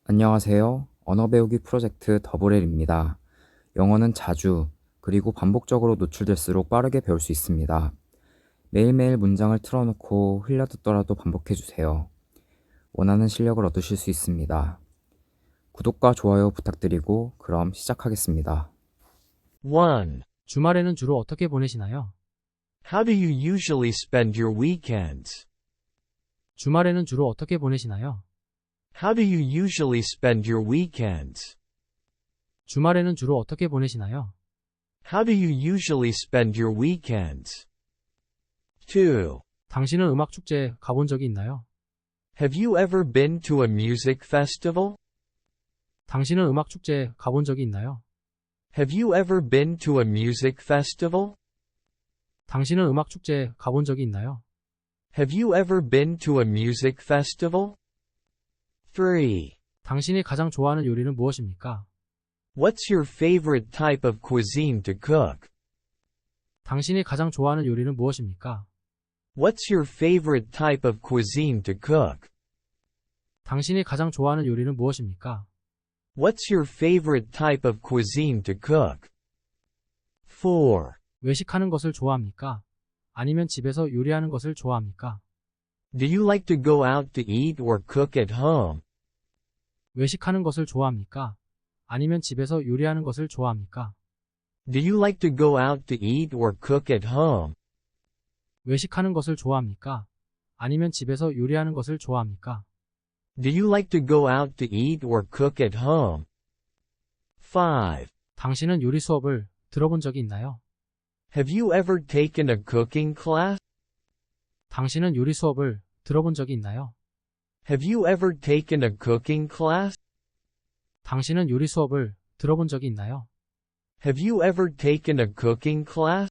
안녕하세요. 언어 배우기 프로젝트 더블L입니다. 영어는 자주, 그리고 반복적으로 노출될수록 빠르게 배울 수 있습니다. 매일매일 문장을 틀어놓고 흘려듣더라도 반복해주세요. 원하는 실력을 얻으실 수 있습니다. 구독과 좋아요 부탁드리고 그럼 시작하겠습니다. 1. 주말에는 주로 어떻게 보내시나요? How do you usually spend your weekends? 주말에는 주로 어떻게 보내시나요? How do you usually spend your weekends? 주말에는 주로 어떻게 보내시나요? How do you usually spend your weekends? 2. 당신은 음악 축제에 가본 적이 있나요? Have you ever been to a music festival? 당신은 음악 축제에 가본 적이 있나요? Have you ever been to a music festival? 당신은 음악 축제에 가본 적이 있나요? Have you ever been to a music festival? 3. 당신이 가장 좋아하는 요리는 무엇입니까? What's your favorite type of cuisine to cook? 당신이 가장 좋아하는 요리는 무엇입니까? What's your favorite type of cuisine to cook? 당신이 가장 좋아하는 요리는 무엇입니까? What's your favorite type of cuisine to cook? 4. 외식하는 것을 좋아합니까? 아니면 집에서 요리하는 것을 좋아합니까? Do you like to go out to eat or cook at home? 외식하는 것을 좋아합니까? 아니면 집에서 요리하는 것을 좋아합니까? Do you like to go out to eat or cook at home? 외식하는 것을 좋아합니까? 아니면 집에서 요리하는 것을 좋아합니까? Do you like to go out to eat or cook at home? 5. 당신은 요리 수업을 들어본 적이 있나요? Have you ever taken a cooking class? 당신은 요리 수업을 들어본 적이 있나요? Have you ever taken a cooking class? 당신은 요리 수업을 들어본 적이 있나요? Have you ever taken a cooking class?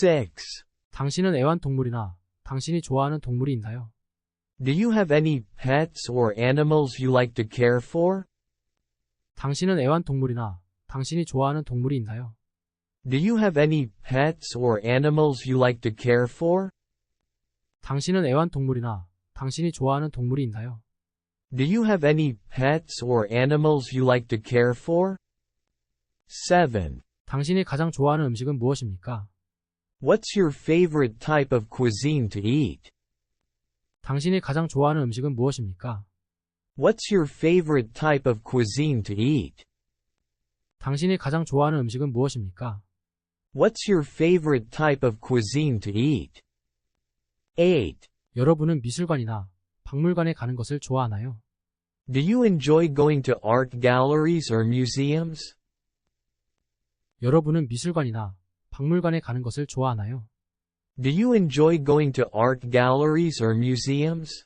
6. 당신은 애완동물이나 당신이 좋아하는 동물이 있나요? Do you have any pets or animals you like to care for? 당신은 애완동물이나 당신이 좋아하는 동물이 있나요? Do you have any pets or animals you like to care for? 당신은 애완동물이나 당신이 좋아하는 동물이 있나요? Do you have any pets or animals you like to care for? 7. 당신이 가장 좋아하는 음식은 무엇입니까? What's your favorite type of cuisine to eat? 당신이 가장 좋아하는 음식은 무엇입니까? What's your favorite type of cuisine to eat? 당신이 가장 좋아하는 음식은 무엇입니까? What's your favorite type of cuisine to eat? 8. 여러분은 미술관이나 박물관에 가는 것을 좋아하나요? Do you enjoy going to art galleries or museums? 여러분은 미술관이나 박물관에 가는 것을 좋아하나요? Do you enjoy going to art galleries or museums?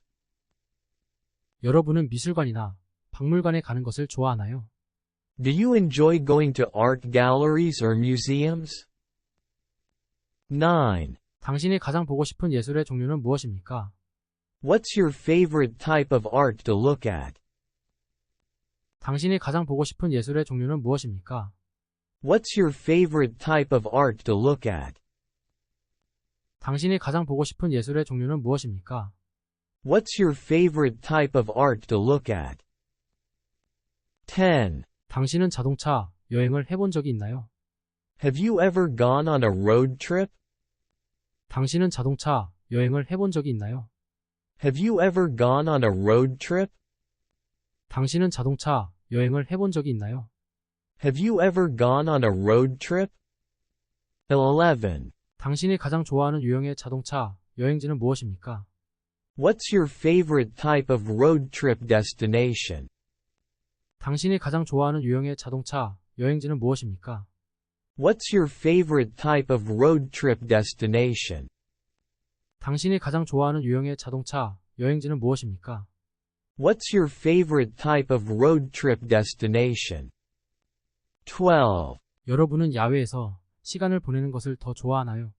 여러분은 미술관이나 박물관에 가는 것을 좋아하나요? Do you enjoy going to art galleries or museums? 9. 당신이 가장 보고 싶은 예술의 종류는 무엇입니까? What's your favorite type of art to look at? 당신이 가장 보고 싶은 예술의 종류는 무엇입니까? What's your favorite type of art to look at? 당신이 가장 보고 싶은 예술의 종류는 무엇입니까? What's your favorite type of art to look at? 10. 당신은 자동차 여행을 해본 적이 있나요? Have you ever gone on a road trip? 당신은 자동차 여행을 해본 적이 있나요? Have you ever gone on a road trip? 당신은 자동차 여행을 해본 적이 있나요? Have you ever gone on a road trip? 11. 당신이 가장 좋아하는 유형의 자동차 여행지는 무엇입니까? What's your favorite type of road trip destination? 당신이 가장 좋아하는 유형의 자동차 여행지는 무엇입니까? What's your favorite type of road trip destination? 당신이 가장 좋아하는 유형의 자동차 여행지는 무엇입니까? What's your favorite type of road trip destination? 12. 여러분은 야외에서 시간을 보내는 것을 더 좋아하나요?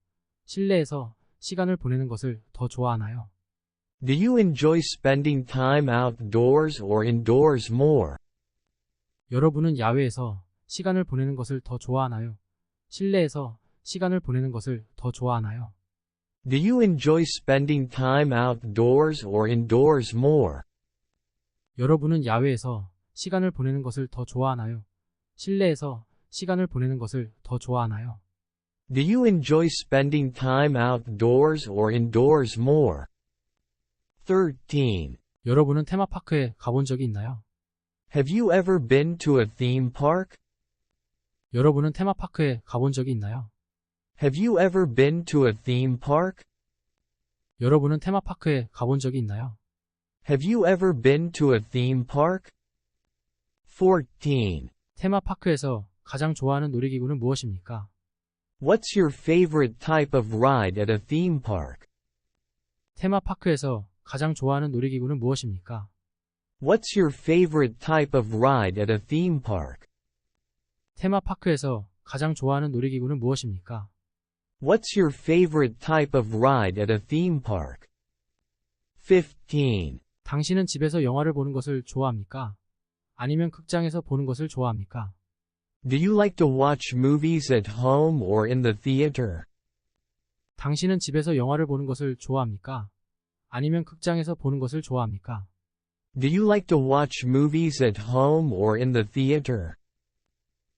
실내에서 시간을 보내는 것을 더 좋아하나요? Do you enjoy spending time outdoors or indoors more? 여러분은 야외에서 시간을 보내는 것을 더 좋아하나요? 실내에서 시간을 보내는 것을 더 좋아하나요? Do you enjoy spending time outdoors or indoors more? 여러분은 야외에서 시간을 보내는 것을 더 좋아하나요? 실내에서 시간을 보내는 것을 더 좋아하나요? Do you enjoy spending time outdoors or indoors more? 13. 여러분은 테마파크에 가본 적이 있나요? Have you ever been to a theme park? 여러분은 테마파크에 가본 적이 있나요? Have you ever been to a theme park? 여러분은 테마파크에 가본 적이 있나요? Have you ever been to a theme park? 14. 테마파크에서 가장 좋아하는 놀이기구는 무엇입니까? What's your favorite type of ride at a theme park? 테마파크에서 가장 좋아하는 놀이기구는 무엇입니까? What's your favorite type of ride at a theme park? 테마파크에서 가장 좋아하는 놀이기구는 무엇입니까? What's your favorite type of ride at a theme park? 15. 당신은 집에서 영화를 보는 것을 좋아합니까? 아니면 극장에서 보는 것을 좋아합니까? Do you like to watch movies at home or in the theater? 당신은 집에서 영화를 보는 것을 좋아합니까? 아니면 극장에서 보는 것을 좋아합니까? Do you like to watch movies at home or in the theater?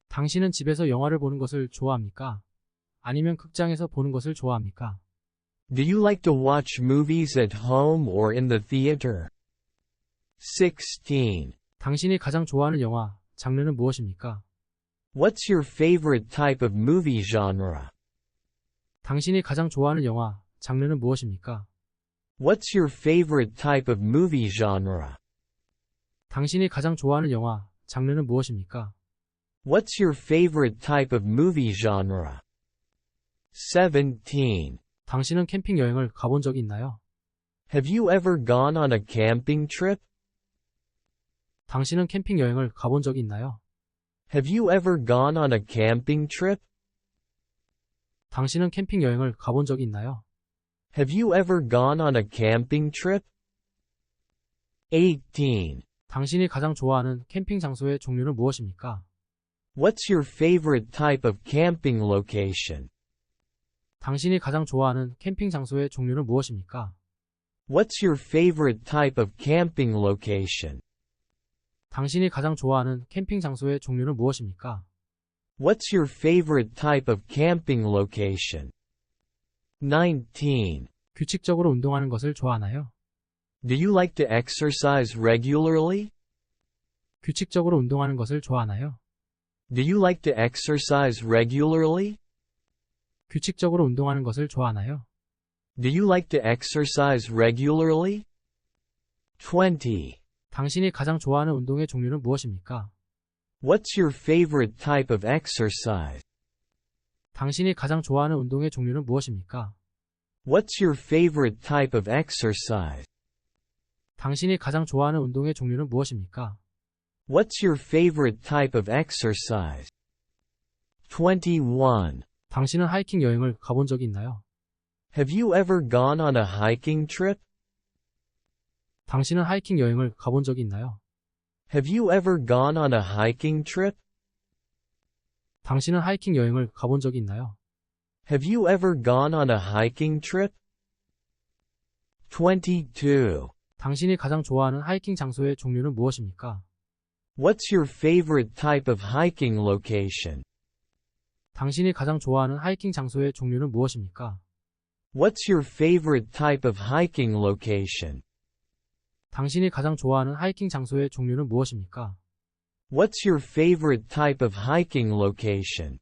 당신은 집에서 영화를 보는 것을 좋아합니까? 아니면 극장에서 보는 것을 좋아합니까? Do you like to watch movies at home or in the theater? 16. 당신이 가장 좋아하는 영화, 장르는 무엇입니까? What's your favorite type of movie genre? 당신이 가장 좋아하는 영화, 장르는 무엇입니까? What's your favorite type of movie genre? 당신이 가장 좋아하는 영화, 장르는 무엇입니까? What's your favorite type of movie genre? 17. 당신은 캠핑 여행을 가본 적이 있나요? Have you ever gone on a camping trip? 당신은 캠핑 여행을 가본 적이 있나요? Have you ever gone on a camping trip? 당신은 캠핑 여행을 가본 적이 있나요? Have you ever gone on a camping trip? 18. 당신이 가장 좋아하는 캠핑 장소의 종류는 무엇입니까? What's your favorite type of camping location? 당신이 가장 좋아하는 캠핑 장소의 종류는 무엇입니까? What's your favorite type of camping location? 당신이 가장 좋아하는 캠핑 장소의 종류는 무엇입니까? What's your favorite type of camping location? 19. 규칙적으로 운동하는 것을 좋아하나요? Do you like to exercise regularly? 규칙적으로 운동하는 것을 좋아하나요? Do you like to exercise regularly? 규칙적으로 운동하는 것을 좋아하나요? Do you like to exercise regularly? 20. 당신이 가장 좋아하는 운동의 종류는 무엇입니까? What's your favorite type of exercise? 당신이 가장 좋아하는 운동의 종류는 무엇입니까? What's your favorite type of exercise? 당신이 가장 좋아하는 운동의 종류는 무엇입니까? What's your favorite type of exercise? 21. 당신은 하이킹 여행을 가본 적이 있나요? Have you ever gone on a hiking trip? 당신은 하이킹 여행을 가본 적이 있나요? Have you ever gone on a hiking trip? 당신은 하이킹 여행을 가본 적이 있나요? Have you ever gone on a hiking trip? 22. 당신이 가장 좋아하는 하이킹 장소의 종류는 무엇입니까? What's your favorite type of hiking location? 당신이 가장 좋아하는 하이킹 장소의 종류는 무엇입니까? What's your favorite type of hiking location? 당신이 가장 좋아하는 하이킹 장소의 종류는 무엇입니까? What's your favorite type of hiking location?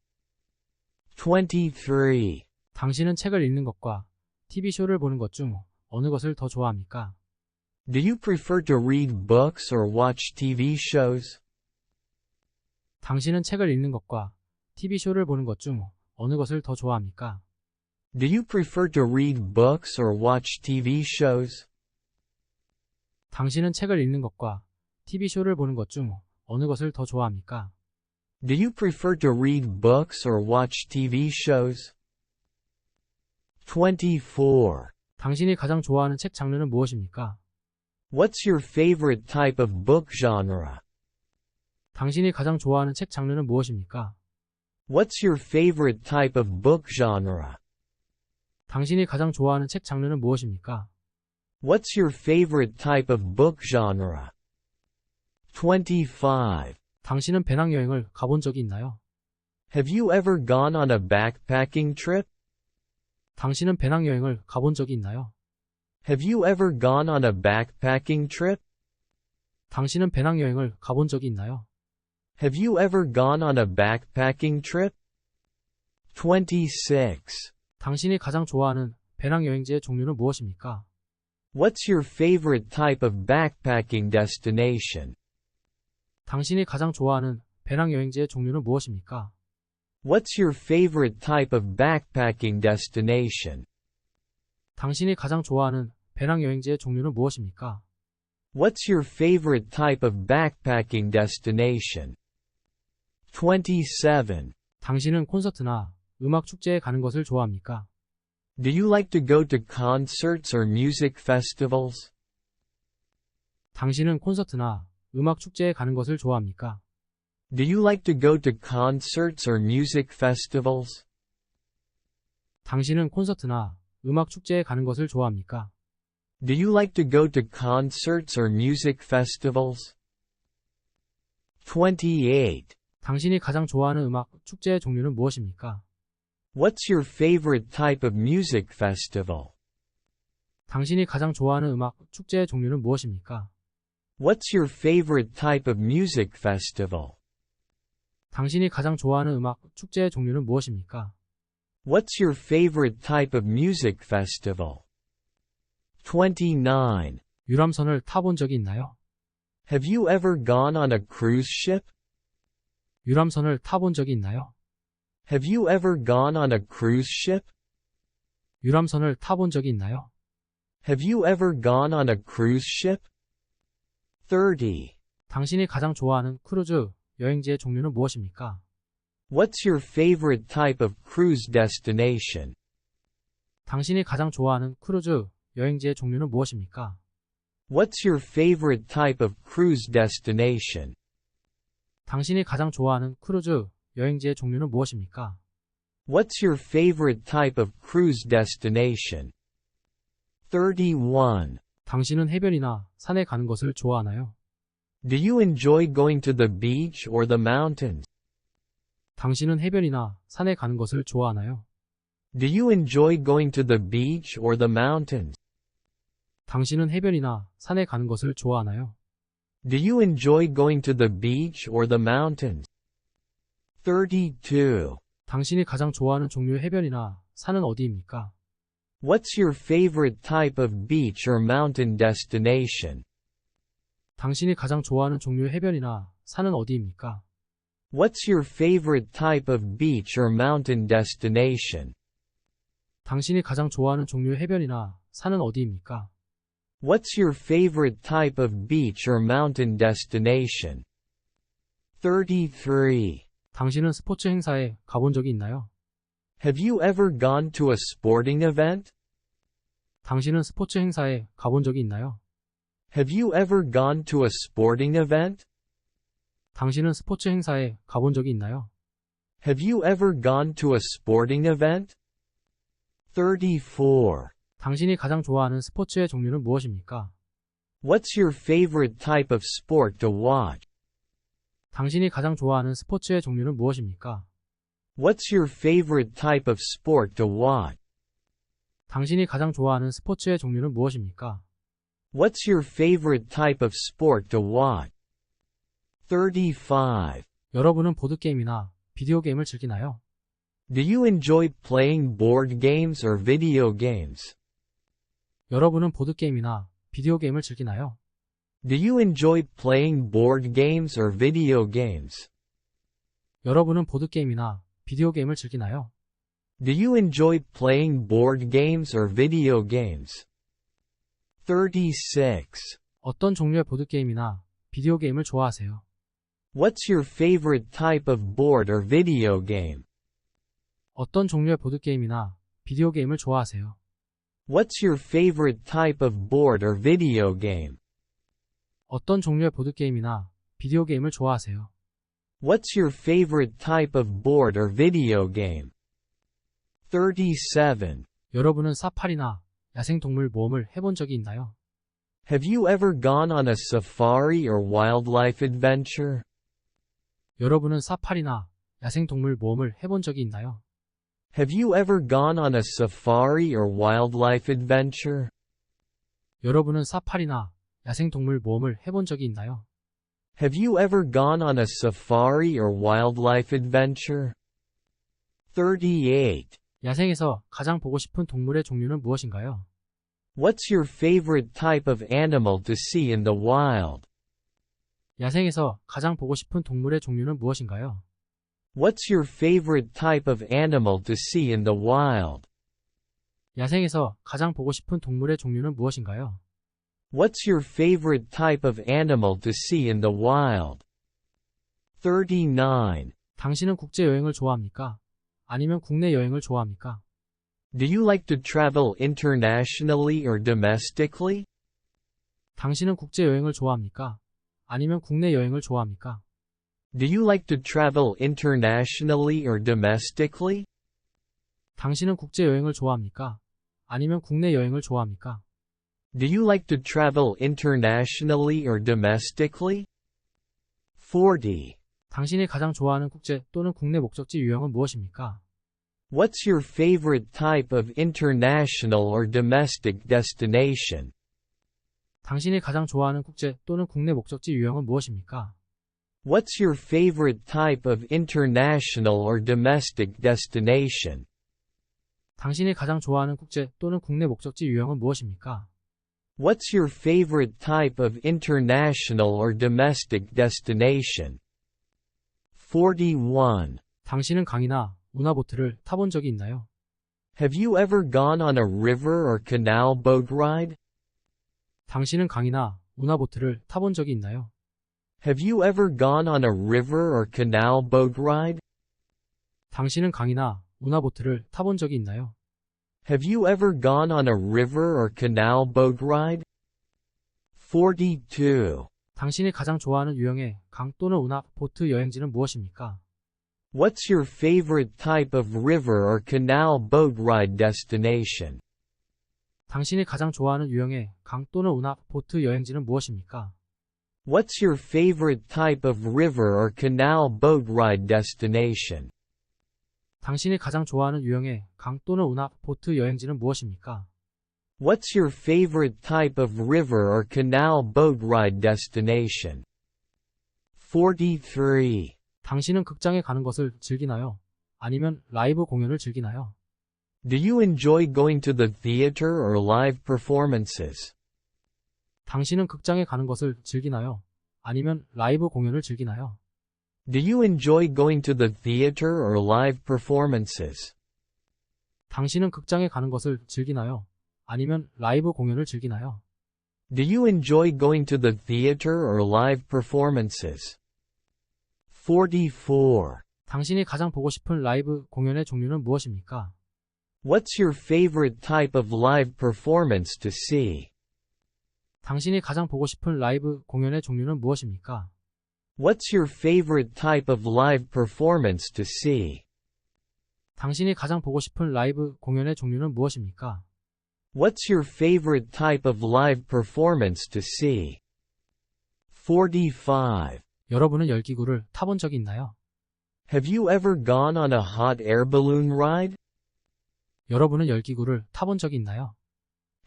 23. 당신은 책을 읽는 것과 TV쇼를 보는 것 중 어느 것을 더 좋아합니까? Do you prefer to read books or watch TV shows? 당신은 책을 읽는 것과 TV쇼를 보는 것 중 어느 것을 더 좋아합니까? Do you prefer to read books or watch TV shows? 당신은 책을 읽는 것과 TV쇼를 보는 것 중 어느 것을 더 좋아합니까? Do you prefer to read books or watch TV shows? 24. 당신이 가장 좋아하는 책 장르는 무엇입니까? What's your favorite type of book genre? 당신이 가장 좋아하는 책 장르는 무엇입니까? What's your favorite type of book genre? 당신이 가장 좋아하는 책 장르는 무엇입니까? What's your favorite type of book genre? 25. 당신은 배낭여행을 가본 적이 있나요? Have you ever gone on a backpacking trip? 당신은 배낭여행을 가본 적이 있나요? Have you ever gone on a backpacking trip? 당신은 배낭여행을 가본 적이 있나요? Have you ever gone on a backpacking trip? 26. 당신이 가장 좋아하는 배낭여행지의 종류는 무엇입니까? What's your favorite type of backpacking destination? 당신이 가장 좋아하는 배낭여행지의 종류는 무엇입니까? What's your favorite type of backpacking destination? 당신이 가장 좋아하는 배낭여행지의 종류는 무엇입니까? What's your favorite type of backpacking destination? 27. 당신은 콘서트나 음악 축제에 가는 것을 좋아합니까? Do you like to go to concerts or music festivals? 당신은 콘서트나 음악 축제에 가는 것을 좋아합니까? Do you like to go to concerts or music festivals? 당신은 콘서트나 음악 축제에 가는 것을 좋아합니까? Do you like to go to concerts or music festivals? 28. 당신이 가장 좋아하는 음악 축제의 종류는 무엇입니까? What's your favorite type of music festival? 당신이 가장 좋아하는 음악 축제의 종류는 무엇입니까? What's your favorite type of music festival? 당신이 가장 좋아하는 음악 축제의 종류는 무엇입니까? What's your favorite type of music festival? 29. 유람선을 타본 적이 있나요? Have you ever gone on a cruise ship? 유람선을 타본 적이 있나요? Have you ever gone on a cruise ship? 유람선을 타본 적이 있나요? Have you ever gone on a cruise ship? 30. 당신이 가장 좋아하는 크루즈 여행지의 종류는 무엇입니까? What's your favorite type of cruise destination? 당신이 가장 좋아하는 크루즈 여행지의 종류는 무엇입니까? What's your favorite type of cruise destination? 당신이 가장 좋아하는 크루즈 여행지의 종류는 무엇입니까? What's your favorite type of cruise destination? 31. 당신은 해변이나 산에 가는 것을 좋아하나요? Do you enjoy going to the beach or the mountains? 당신은 해변이나 산에 가는 것을 좋아하나요? Do you enjoy going to the beach or the mountains? 당신은 해변이나 산에 가는 것을 좋아하나요? Do you enjoy going to the beach or the mountains? 32. 당신이 가장 좋아하는 종류의 해변이나 산은 어디입니까? What's your favorite type of beach or mountain destination? 당신이 가장 좋아하는 종류의 해변이나 산은 어디입니까? What's your favorite type of beach or mountain destination? 당신이 가장 좋아하는 종류의 해변이나 산은 어디입니까? What's your favorite type of beach or mountain destination? 33. 당신은 스포츠 행사에 가본 적이 있나요? Have you ever gone to a sporting event? 당신은 스포츠 행사에 가본 적이 있나요? Have you ever gone to a sporting event? 당신은 스포츠 행사에 가본 적이 있나요? Have you ever gone to a sporting event? 34. 당신이 가장 좋아하는 스포츠의 종류는 무엇입니까? What's your favorite type of sport to watch? 당신이 가장 좋아하는 스포츠의 종류는 무엇입니까? What's your favorite type of sport to watch? 당신이 가장 좋아하는 스포츠의 종류는 무엇입니까? What's your favorite type of sport to watch? 35. 여러분은 보드게임이나 비디오 게임을 즐기나요? Do you enjoy playing board games or video games? 여러분은 보드게임이나 비디오 게임을 즐기나요? Do you enjoy playing board games or video games? 여러분은 보드게임이나 비디오 게임을 즐기나요? Do you enjoy playing board games or video games? 36. 어떤 종류의 보드게임이나 비디오 게임을 좋아하세요? What's your favorite type of board or video game? 어떤 종류의 보드게임이나 비디오 게임을 좋아하세요? What's your favorite type of board or video game? 어떤 종류의 보드게임이나 비디오 게임을 좋아하세요? What's your favorite type of board or video game? 37. 여러분은 사파리나 야생동물 모험을 해본 적이 있나요? Have you ever gone on a safari or wildlife adventure? 여러분은 사파리나 야생동물 모험을 해본 적이 있나요? Have you ever gone on a safari or wildlife adventure? 여러분은 사파리나 야생동물 모험을 해본 적이 있나요? Have you ever gone on a safari or wildlife adventure? 38. 야생에서 가장 보고 싶은 동물의 종류는 무엇인가요? What's your favorite type of animal to see in the wild? 야생에서 가장 보고 싶은 동물의 종류는 무엇인가요? What's your favorite type of animal to see in the wild? 야생에서 가장 보고 싶은 동물의 종류는 무엇인가요? What's your favorite type of animal to see in the wild? 39. 당신은 국제 여행을 좋아합니까? 아니면 국내 여행을 좋아합니까? Do you like to travel internationally or domestically? 당신은 국제 여행을 좋아합니까? 아니면 국내 여행을 좋아합니까? Do you like to travel internationally or domestically? 당신은 국제 여행을 좋아합니까? 아니면 국내 여행을 좋아합니까? Do you like to travel internationally or domestically? 40. 당신이 가장 좋아하는 국제 또는 국내 목적지 유형은 무엇입니까? What's your favorite type of international or domestic destination? 당신이 가장 좋아하는 국제 또는 국내 목적지 유형은 무엇입니까? What's your favorite type of international or domestic destination? 당신이 가장 좋아하는 국제 또는 국내 목적지 유형은 무엇입니까? What's your favorite type of international or domestic destination? 41. 당신은 강이나 운하보트를 타본 적이 있나요? Have you ever gone on a river or canal boat ride? 당신은 강이나 운하보트를 타본 적이 있나요? Have you ever gone on a river or canal boat ride? 당신은 강이나 운하보트를 타본 적이 있나요? Have you ever gone on a river or canal boat ride? 42. 당신이 가장 좋아하는 유형의 강 또는 운하 보트 여행지는 무엇입니까? What's your favorite type of river or canal boat ride destination? 당신이 가장 좋아하는 유형의 강 또는 운하 보트 여행지는 무엇입니까? What's your favorite type of river or canal boat ride destination? 당신이 가장 좋아하는 유형의 강 또는 운하 보트 여행지는 무엇입니까? What's your favorite type of river or canal boat ride destination? 43. 당신은 극장에 가는 것을 즐기나요? 아니면 라이브 공연을 즐기나요? Do you enjoy going to the theater or live performances? 당신은 극장에 가는 것을 즐기나요? 아니면 라이브 공연을 즐기나요? Do you enjoy going to the theater or live performances? 당신은 극장에 가는 것을 즐기나요? 아니면 라이브 공연을 즐기나요? Do you enjoy going to the theater or live performances? 44. 당신이 가장 보고 싶은 라이브 공연의 종류는 무엇입니까? What's your favorite type of live performance to see? 당신이 가장 보고 싶은 라이브 공연의 종류는 무엇입니까? What's your favorite type of live performance to see? 당신이 가장 보고 싶은 라이브 공연의 종류는 무엇입니까? What's your favorite type of live performance to see? 45. 여러분은 열기구를 타본 적이 있나요? Have you ever gone on a hot air balloon ride? 여러분은 열기구를 타본 적이 있나요?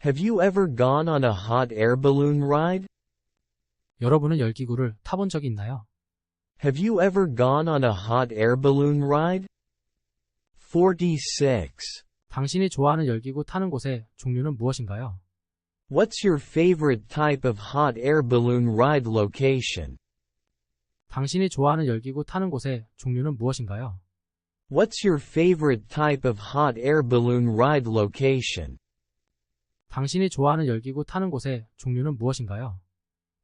Have you ever gone on a hot air balloon ride? 여러분은 열기구를 타본 적이 있나요? Have you ever gone on a hot air balloon ride? 46. 당신이 좋아하는 열기구 타는 곳의 종류는 무엇인가요? What's your favorite type of hot air balloon ride location? 당신이 좋아하는 열기구 타는 곳의 종류는 무엇인가요? What's your favorite type of hot air balloon ride location? 당신이 좋아하는 열기구 타는 곳의 종류는 무엇인가요?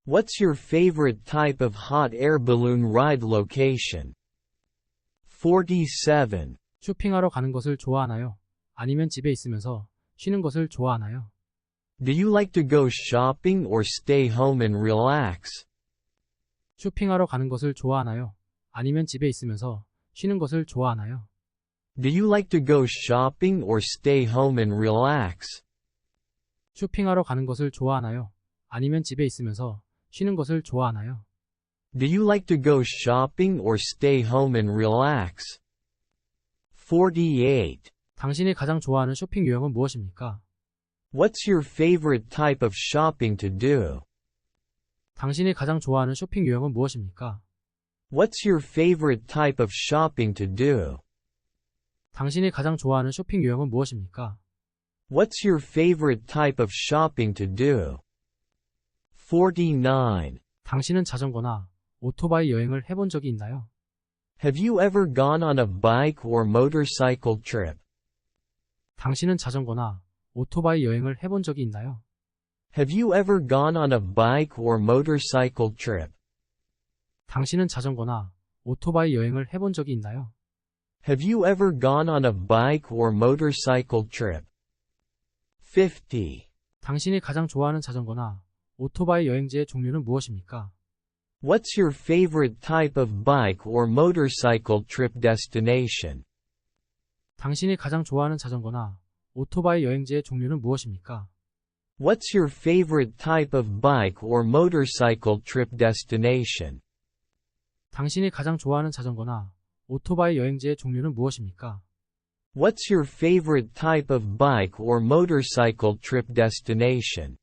What's your favorite type of hot air balloon ride location? 47. 쇼핑하러 가는 것을 좋아하나요? 아니면 집에 있으면서 쉬는 것을 좋아하나요? Do you like to go shopping or stay home and relax? 쇼핑하러 가는 것을 좋아하나요? 아니면 집에 있으면서 쉬는 것을 좋아하나요? Do you like to go shopping or stay home and relax? 쇼핑하러 가는 것을 좋아하나요? 아니면 집에 있으면서 쉬는 것을 좋아하나요? Do you like to go shopping or stay home and relax? 48. 당신이 가장 좋아하는 쇼핑 유형은 무엇입니까? What's your favorite type of shopping to do? 당신이 가장 좋아하는 쇼핑 유형은 무엇입니까? What's your favorite type of shopping to do? 당신이 가장 좋아하는 쇼핑 유형은 무엇입니까? What's your favorite type of shopping to do? 49. 당신은 자전거나 오토바이 여행을 해본 적이 있나요? Have you ever gone on a bike or motorcycle trip? 당신은 자전거나 오토바이 여행을 해본 적이 있나요? Have you ever gone on a bike or motorcycle trip? 당신은 자전거나 오토바이 여행을 해본 적이 있나요? Have you ever gone on a bike or motorcycle trip? 50. 당신이 가장 좋아하는 자전거나 오토바이 여행지의 종류는 무엇입니까? What's your favorite type of bike or motorcycle trip destination? 당신이 가장 좋아하는 자전거나 오토바이 여행지의 종류는 무엇입니까? What's your favorite type of bike or motorcycle trip destination? 당신이 가장 좋아하는 자전거나 오토바이 여행지의 종류는 무엇입니까? What's your favorite type of bike or motorcycle trip destination?